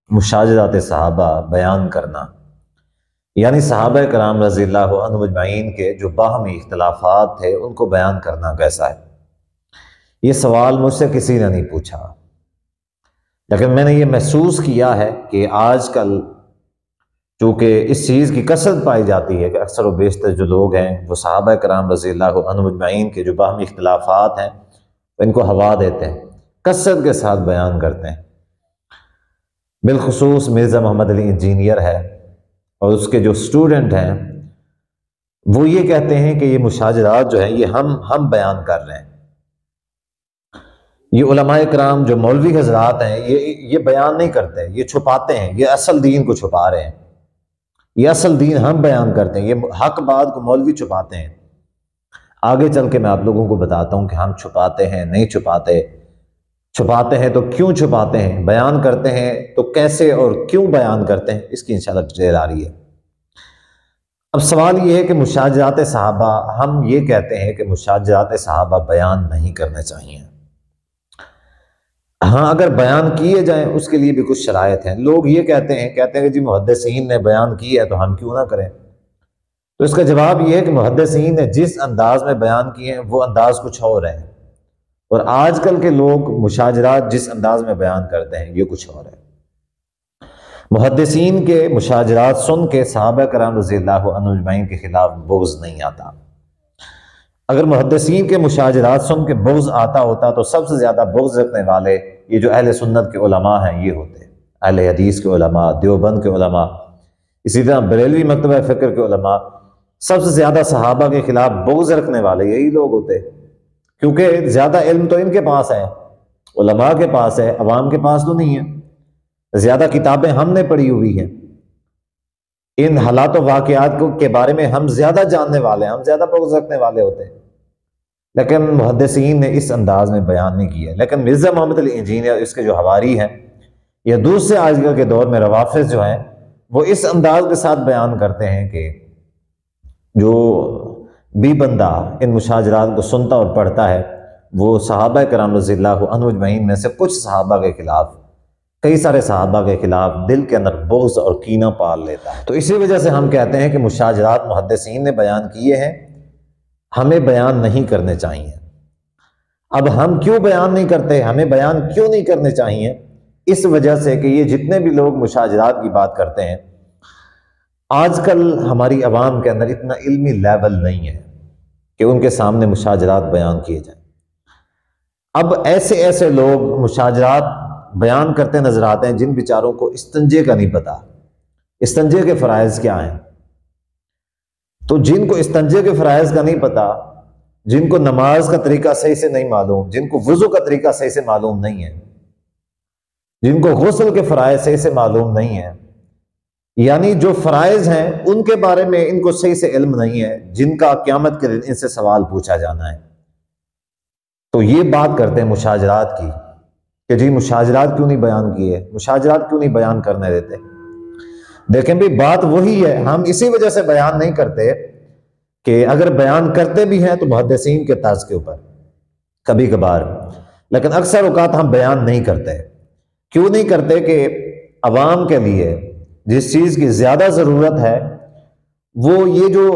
مشاجرات صحابہ بیان کرنا، یعنی صحابہ کرام رضی اللہ عنہم اجمعین کے جو باہمی اختلافات تھے ان کو بیان کرنا کیسا ہے؟ یہ سوال مجھ سے کسی نے نہیں پوچھا، لیکن میں نے یہ محسوس کیا ہے کہ آج کل چونکہ اس چیز کی کثرت پائی جاتی ہے کہ اکثر و بیشتر جو لوگ ہیں وہ صحابہ کرام رضی اللہ عنہم اجمعین کے جو باہمی اختلافات ہیں ان کو ہوا دیتے ہیں، کثرت کے ساتھ بیان کرتے ہیں۔ بالخصوص مرزا محمد علی انجینئر ہے اور اس کے جو اسٹوڈنٹ ہیں وہ یہ کہتے ہیں کہ یہ مشاجرات جو ہیں یہ ہم بیان کر رہے ہیں۔ یہ علماء کرام جو مولوی حضرات ہیں یہ بیان نہیں کرتے، یہ چھپاتے ہیں، یہ اصل دین کو چھپا رہے ہیں، یہ اصل دین ہم بیان کرتے ہیں، یہ حق بات کو مولوی چھپاتے ہیں۔ آگے چل کے میں آپ لوگوں کو بتاتا ہوں کہ ہم چھپاتے ہیں نہیں چھپاتے، چھپاتے ہیں تو کیوں چھپاتے ہیں، بیان کرتے ہیں تو کیسے اور کیوں بیان کرتے ہیں، اس کی انشاءاللہ ڈیٹیل آ رہی ہے۔ اب سوال یہ ہے کہ مشاجرات صحابہ، ہم یہ کہتے ہیں کہ مشاجرات صحابہ بیان نہیں کرنے چاہیے۔ ہاں اگر بیان کیے جائیں اس کے لیے بھی کچھ شرائط ہیں۔ لوگ یہ کہتے ہیں کہ جی محدثین نے بیان کیا ہے تو ہم کیوں نہ کریں؟ تو اس کا جواب یہ ہے کہ محدثین نے جس انداز میں بیان کیے ہیں وہ انداز کچھ اور ہے، اور آج کل کے لوگ مشاجرات جس انداز میں بیان کرتے ہیں یہ کچھ اور ہے۔ محدثین کے مشاجرات سن کے صحابہ کرام رضی اللہ عنہم اجمعین کے خلاف بغض نہیں آتا۔ اگر محدثین کے مشاجرات سن کے بغض آتا ہوتا تو سب سے زیادہ بغض رکھنے والے یہ جو اہل سنت کے علماء ہیں یہ ہوتے، اہل حدیث کے علماء، دیوبند کے علماء، اسی طرح بریلوی مکتبہ فکر کے علماء، سب سے زیادہ صحابہ کے خلاف بغض رکھنے والے یہی لوگ ہوتے، کیونکہ زیادہ علم تو ان کے پاس ہے، علماء کے پاس ہے، عوام کے پاس تو نہیں ہے۔ زیادہ کتابیں ہم نے پڑھی ہوئی ہیں، ان حالات و واقعات کے بارے میں ہم زیادہ جاننے والے ہیں، ہم زیادہ بغض رکھنے والے ہوتے ہیں، لیکن محدثین نے اس انداز میں بیان نہیں کیا۔ لیکن مرزا محمد علی انجینئر، اس کے جو حواری ہیں، یا دوسرے آج کل کے دور میں روافظ جو ہیں، وہ اس انداز کے ساتھ بیان کرتے ہیں کہ جو بھی بندہ ان مشاجرات کو سنتا اور پڑھتا ہے وہ صحابہ کرام رضی اللہ عنہم اجمعین میں سے کچھ صحابہ کے خلاف، کئی سارے صحابہ کے خلاف دل کے اندر بغض اور کینہ پال لیتا ہے۔ تو اسی وجہ سے ہم کہتے ہیں کہ مشاجرات محدثین نے بیان کیے ہیں، ہمیں بیان نہیں کرنے چاہیے۔ اب ہم کیوں بیان نہیں کرتے، ہمیں بیان کیوں نہیں کرنے چاہیے؟ اس وجہ سے کہ یہ جتنے بھی لوگ مشاجرات کی بات کرتے ہیں، آج کل ہماری عوام کے اندر اتنا علمی لیول نہیں ہے کہ ان کے سامنے مشاجرات بیان کیے جائیں۔ اب ایسے لوگ مشاجرات بیان کرتے نظر آتے ہیں جن بیچاروں کو استنجے کا نہیں پتا، استنجے کے فرائض کیا ہیں۔ تو جن کو استنجے کے فرائض کا نہیں پتا، جن کو نماز کا طریقہ صحیح سے نہیں معلوم، جن کو وضو کا طریقہ صحیح سے معلوم نہیں ہے، جن کو غسل کے فرائض صحیح سے معلوم نہیں ہے، یعنی جو فرائض ہیں ان کے بارے میں ان کو صحیح سے علم نہیں ہے، جن کا قیامت کے دن ان سے سوال پوچھا جانا ہے، تو یہ بات کرتے ہیں مشاجرات کی کہ جی مشاجرات کیوں نہیں بیان کیے، مشاجرات کیوں نہیں بیان کرنے دیتے۔ دیکھیں بھی بات وہی ہے، ہم اسی وجہ سے بیان نہیں کرتے کہ اگر بیان کرتے بھی ہیں تو محدثین کے طرز کے اوپر کبھی کبھار، لیکن اکثر اوقات ہم بیان نہیں کرتے۔ کیوں نہیں کرتے؟ کہ عوام کے لیے جس چیز کی زیادہ ضرورت ہے وہ یہ جو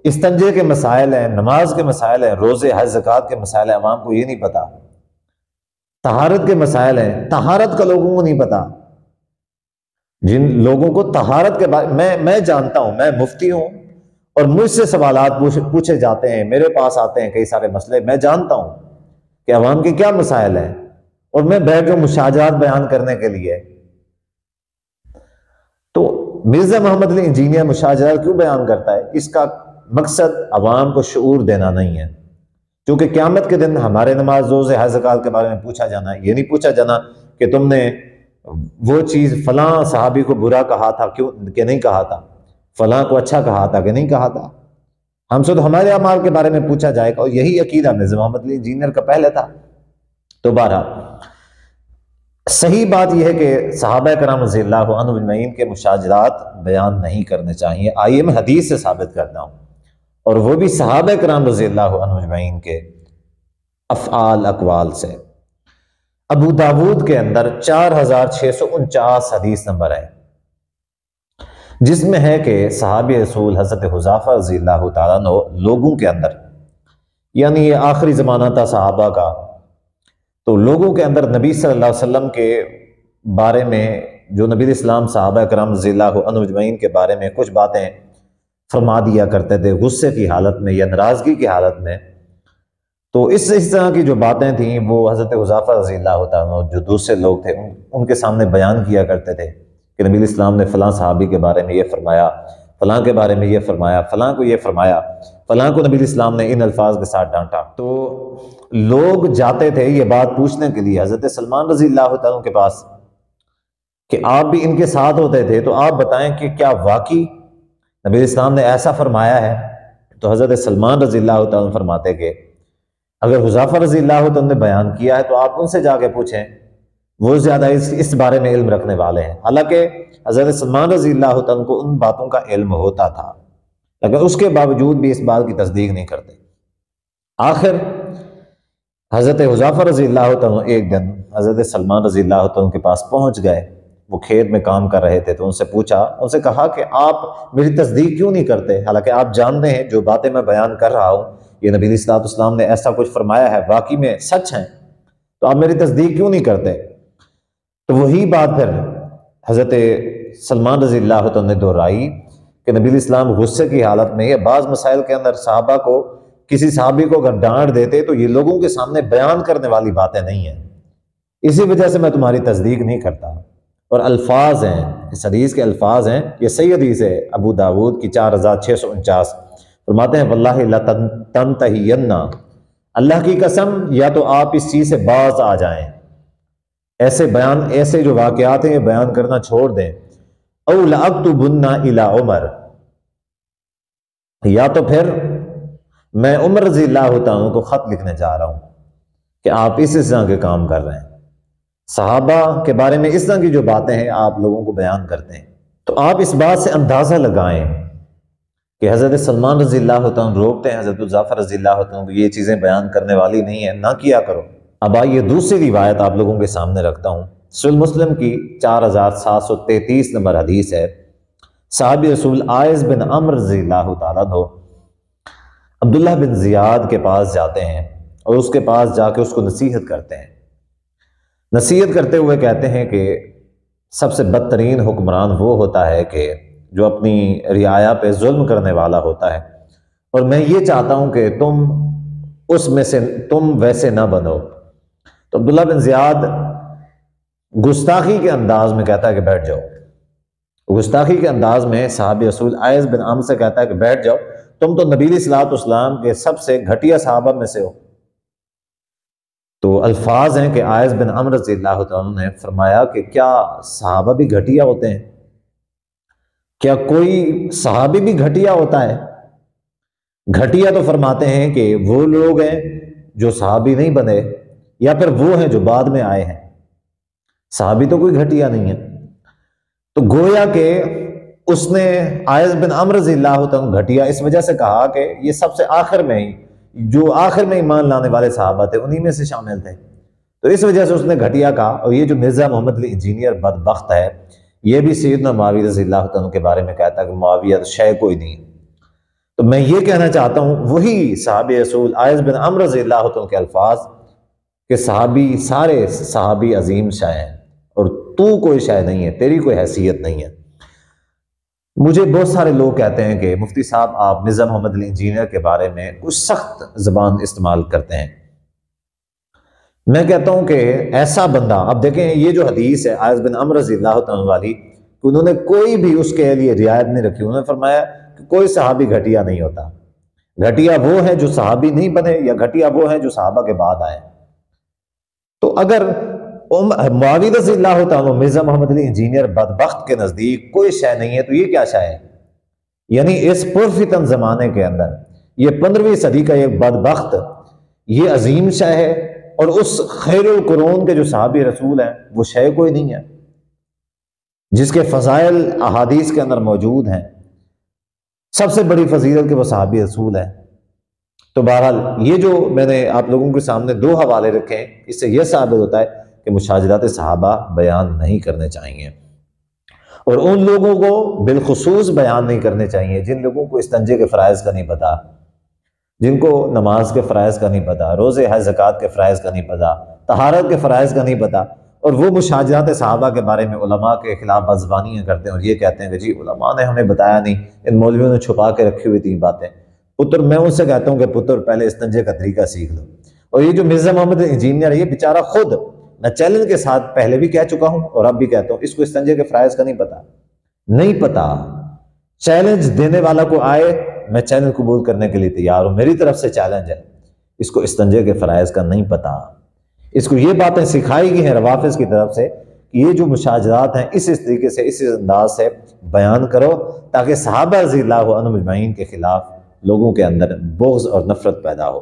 استنجے کے مسائل ہیں، نماز کے مسائل ہیں، روزے حج زکوٰۃ کے مسائل ہیں، عوام کو یہ نہیں پتا۔ طہارت کے مسائل ہیں، طہارت کا لوگوں کو نہیں پتا۔ جن لوگوں کو طہارت کے بارے میں جانتا ہوں، میں مفتی ہوں اور مجھ سے سوالات پوچھے جاتے ہیں، میرے پاس آتے ہیں کئی سارے مسئلے، میں جانتا ہوں کہ عوام کے کیا مسائل ہیں، اور میں بیٹھ کے مشاجرات بیان کرنے کے لیے۔ تو مرزا محمد علی انجینئر مشاجرات کیوں بیان کرتا ہے؟ اس کا مقصد عوام کو شعور دینا نہیں ہے، کیونکہ قیامت کے دن ہمارے نماز روزے حج زکوٰۃ کے بارے میں پوچھا جانا ہے۔ یہ نہیں پوچھا جانا کہ تم نے وہ چیز فلاں صحابی کو برا کہا تھا کیوں کہ نہیں کہا تھا، فلاں کو اچھا کہا تھا کہ نہیں کہا تھا۔ ہم سے تو ہمارے اعمال کے بارے میں پوچھا جائے گا، اور یہی عقیدہ مرزا محمد علی انجینئر کا پہلے تھا۔ تو بہرحال صحیح بات یہ ہے کہ صحابہ کرام رضی اللہ عنہم اجمعین کے مشاجرات بیان نہیں کرنے چاہیے۔ آئیے میں حدیث سے ثابت کرتا ہوں، اور وہ بھی صحابہ کرام رضی اللہ عنہم اجمعین کے افعال اقوال سے۔ ابو داود کے اندر 4649 حدیث نمبر ہے، جس میں ہے کہ صحابی رسول حضرت حذیفہ رضی اللہ تعالیٰ عنہ لوگوں کے اندر، یعنی یہ آخری زمانہ تھا صحابہ کا، تو لوگوں کے اندر نبی صلی اللہ علیہ وسلم کے بارے میں، جو نبی اسلام صحابہ کرام رضی اللہ عنہ اجمعین کے بارے میں کچھ باتیں فرما دیا کرتے تھے غصے کی حالت میں یا ناراضگی کی حالت میں، تو اس طرح کی جو باتیں تھیں وہ حضرت حذیفہ رضی اللہ تعالیٰ عنہ جو دوسرے لوگ تھے ان کے سامنے بیان کیا کرتے تھے کہ نبی اسلام نے فلاں صحابی کے بارے میں یہ فرمایا، فلاں کے بارے میں یہ فرمایا، فلاں کو یہ فرمایا، فلاں کو نبی اسلام نے ان الفاظ کے ساتھ ڈانٹا۔ تو لوگ جاتے تھے یہ بات پوچھنے کے لیے حضرت سلمان رضی اللہ تعالیٰ عنہ کے پاس کہ آپ بھی ان کے ساتھ ہوتے تھے، تو آپ بتائیں کہ کیا واقعی نبی اسلام نے ایسا فرمایا ہے؟ تو حضرت سلمان رضی اللہ تعالیٰ عنہ فرماتے کہ اگر حذیفہ رضی اللہ تعالیٰ نے بیان کیا ہے تو آپ ان سے جا کے پوچھیں، وہ زیادہ اس بارے میں علم رکھنے والے ہیں۔ حالانکہ حضرت سلمان رضی اللہ تعالیٰ کو ان باتوں کا علم ہوتا تھا، لیکن اس کے باوجود بھی اس بات کی تصدیق نہیں کرتے۔ آخر حضرت حذیفہ رضی اللہ تعالیٰ ایک دن حضرت سلمان رضی اللہ تعالیٰ کے پاس پہنچ گئے، وہ کھیت میں کام کر رہے تھے، تو ان سے پوچھا، ان سے کہا کہ آپ میری تصدیق کیوں نہیں کرتے؟ حالانکہ آپ جانتے ہیں جو باتیں میں بیان کر رہا ہوں یہ نبی علیہ الصلوۃ والسلام نے ایسا کچھ فرمایا ہے، واقعی میں سچ ہیں، تو آپ میری تصدیق کیوں نہیں کرتے؟ تو وہی بات پھر حضرت سلمان رضی اللہ عنہ نے دہرائی کہ نبی علیہ السلام غصے کی حالت میں یا بعض مسائل کے اندر صحابہ کو، کسی صحابی کو اگر ڈانٹ دیتے تو یہ لوگوں کے سامنے بیان کرنے والی باتیں نہیں ہیں، اسی وجہ سے میں تمہاری تصدیق نہیں کرتا۔ اور الفاظ ہیں، اس حدیث کے الفاظ ہیں، یہ صحیح حدیث ہے ابو داود کی 4649، فرماتے ہیں واللہ لتنتہین، اللہ کی قسم یا تو آپ اس چیز سے باز آ جائیں، ایسے جو واقعات ہیں یہ بیان کرنا چھوڑ دیں، او لأکتبن الی عمر، یا تو پھر میں عمر رضی اللہ تعالیٰ کو خط لکھنے جا رہا ہوں کہ آپ اس طرح کے کام کر رہے ہیں، صحابہ کے بارے میں اس طرح کی جو باتیں ہیں آپ لوگوں کو بیان کرتے ہیں۔ تو آپ اس بات سے اندازہ لگائیں کہ حضرت سلمان رضی اللہ تعالیٰ روکتے ہیں حضرت حذیفہ رضی اللہ تعالیٰ کو یہ چیزیں بیان کرنے والی نہیں ہیں، نہ کیا کرو۔ اب آئیے دوسری روایت آپ لوگوں کے سامنے رکھتا ہوں، صحیح مسلم کی 4733 نمبر حدیث ہے، صحابی رسول عائض بن عمرو رضی اللہ تعالیٰ عنہ عبداللہ بن زیاد کے پاس جاتے ہیں اور اس کے پاس جا کے اس کو نصیحت کرتے ہیں، نصیحت کرتے ہوئے کہتے ہیں کہ سب سے بدترین حکمران وہ ہوتا ہے کہ جو اپنی رعایا پہ ظلم کرنے والا ہوتا ہے، اور میں یہ چاہتا ہوں کہ تم ویسے نہ بنو۔ تو عبداللہ بن زیاد گستاخی کے انداز میں کہتا ہے کہ بیٹھ جاؤ، گستاخی کے انداز میں صحابی رسول عائض بن عمرو سے کہتا ہے کہ بیٹھ جاؤ، تم تو نبی علیہ الصلوۃ والسلام کے سب سے گھٹیا صحابہ میں سے ہو۔ تو الفاظ ہیں کہ عائض بن عمرو رضی اللہ عنہ نے فرمایا کہ کیا صحابہ بھی گھٹیا ہوتے ہیں؟ کیا کوئی صحابی بھی گھٹیا ہوتا ہے؟ گھٹیا تو فرماتے ہیں کہ وہ لوگ ہیں جو صحابی نہیں بنے، یا پھر وہ ہیں جو بعد میں آئے ہیں، صحابی تو کوئی گھٹیا نہیں ہے۔ تو گویا کہ اس نے عائض بن عمرو رضی اللہ عنہ گھٹیا اس وجہ سے کہا کہ یہ سب سے آخر میں ہی، جو آخر میں ایمان لانے والے صحابہ تھے انہی میں سے شامل تھے، تو اس وجہ سے اس نے گھٹیا کہا۔ اور یہ جو مرزا محمد علی انجینئر بدبخت ہے، یہ بھی سیدنا معاویہ رضی اللہ عنہ کے بارے میں کہتا ہے کہ معاویہ شے کوئی نہیں۔ تو میں یہ کہنا چاہتا ہوں وہی صحابی رسول عائض بن عمرو رضی اللہ عنہ کے الفاظ کہ صحابی، سارے صحابی عظیم شے ہیں اور تو کوئی شے نہیں ہے، تیری کوئی حیثیت نہیں ہے۔ مجھے بہت سارے لوگ کہتے ہیں کہ مفتی صاحب آپ مرزا محمد علی انجینئر کے بارے میں کچھ سخت زبان استعمال کرتے ہیں۔ میں کہتا ہوں کہ ایسا بندہ، اب دیکھیں یہ جو حدیث ہے عائض بن عمرو رضی اللہ عنہ والی، انہوں نے کوئی بھی اس کے لیے رعایت نہیں رکھی، انہوں نے فرمایا کہ کوئی صحابی گھٹیا نہیں ہوتا، گھٹیا وہ ہیں جو صحابی نہیں بنے، یا گھٹیا وہ ہیں جو صحابہ کے بعد آئے۔ تو اگر معاویہ رضی اللہ تعالیٰ مرزا محمد علی انجینئر بدبخت کے نزدیک کوئی شے نہیں ہے، تو یہ کیا شے ہے؟ یعنی اس پرفتن زمانے کے اندر یہ 15ویں صدی کا یہ بدبخت، یہ عظیم شے ہے، اور اس خیر القرون کے جو صحابی رسول ہیں وہ شے کوئی نہیں ہے، جس کے فضائل احادیث کے اندر موجود ہیں، سب سے بڑی فضیلت کے وہ صحابی رسول ہیں۔ تو بہرحال یہ جو میں نے آپ لوگوں کے سامنے دو حوالے رکھے ہیں، اس سے یہ ثابت ہوتا ہے کہ مشاجرات صحابہ بیان نہیں کرنے چاہیے، اور ان لوگوں کو بالخصوص بیان نہیں کرنے چاہیے جن لوگوں کو استنجے کے فرائض کا نہیں پتہ، جن کو نماز کے فرائض کا نہیں پتہ، روزے حج زکوٰۃ کے فرائض کا نہیں پتہ، طہارت کے فرائض کا نہیں پتہ، اور وہ مشاجرات صحابہ کے بارے میں علماء کے خلاف بدزبانیاں کرتے ہیں اور یہ کہتے ہیں کہ جی علماء نے ہمیں بتایا نہیں، ان مولویوں نے چھپا کے رکھی ہوئی تھی باتیں۔ پتر میں ان سے کہتا ہوں کہ پتر پہلے استنجے کا طریقہ سیکھ لو۔ اور یہ جو مرزا محمد انجینئر ہے، یہ بیچارہ خود میں چیلنج کے ساتھ پہلے بھی کہہ چکا ہوں اور اب بھی کہتا ہوں، اس کو استنجے کے فرائض کا نہیں پتہ۔ چیلنج دینے والا کو آئے، میں چیلنج قبول کرنے کے لیے تیار ہوں، میری طرف سے چیلنج ہے، اس کو استنجے کے فرائض کا نہیں پتہ۔ اس کو یہ باتیں سکھائی گئی ہیں روافظ کی طرف سے کہ یہ جو مشاجرات ہیں اس طریقے سے، اس انداز سے بیان کرو تاکہ صحابہ رضی اللہ عنہم اجمعین کے خلاف لوگوں کے اندر بغض اور نفرت پیدا ہو۔